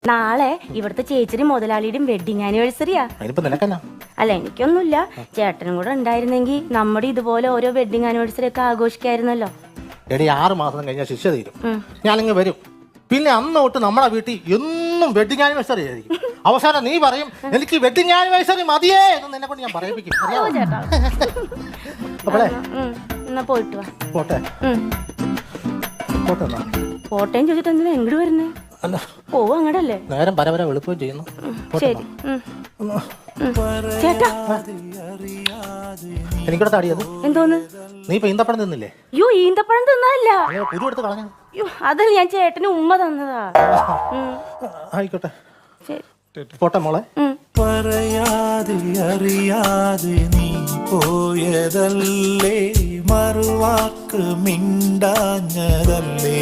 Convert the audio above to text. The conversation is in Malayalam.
നാളെ ഇവിടുത്തെ ചേച്ചിയുടെ മുതലാളിയുടെയും വെഡിങ് ആനിവേഴ്സറിയാ. അല്ല, എനിക്കൊന്നുമില്ല. ചേട്ടനും കൂടെ ഉണ്ടായിരുന്നെങ്കിൽ നമ്മുടെ ഇതുപോലെ ഓരോ വെഡിങ് ആനിവേഴ്സറി ഒക്കെ ആഘോഷിക്കായിരുന്നല്ലോ. 6 മാസം കഴിഞ്ഞാൽ ശിക്ഷ തീരും. ഞാനിങ്ങ് വരും. പിന്നെ അന്ന് തൊട്ട് നമ്മളെ വീട്ടിൽ എന്നും വെഡിങ് ആനിവേഴ്സറി ആയിരിക്കും. അവസാനം നീ പറയും എനിക്ക് വെഡിങ് ആനിവേഴ്സറി മതിയേ എന്ന് നിന്നെ കൊണ്ട് ഞാൻ പറയിപ്പിക്കും. പോയിട്ട് വാ. പോട്ടെ പോട്ടെ പോട്ടേന്ന് ചോദിച്ചിട്ട് എന്തിനാ എങ്ങോട്ട് വരുന്നേ? പോവും അങ്ങടല്ലേ. നേരം പരവരെ വെളുപ്പവും ചെയ്യുന്നു. ശരി ചേട്ടാ. എനിക്കിവിടെ താടിയത് എന്തോന്ന്? നീ ഇപ്പൊ ഈന്തപ്പഴം തിന്നില്ലേ? യോ, ഈന്തപ്പഴം തിന്നല്ല. കുരു എടുത്ത് കളഞ്ഞു. അതല്ല, ഞാൻ ചേട്ടന് ഉമ്മ തന്നതാ. ആയിക്കോട്ടെ, പോട്ടെ മോളെ. പറയാതെ അറിയാതെ നീ പോയതല്ലേ, മറുവാക്ക് മിണ്ടാഞ്ഞതല്ലേ.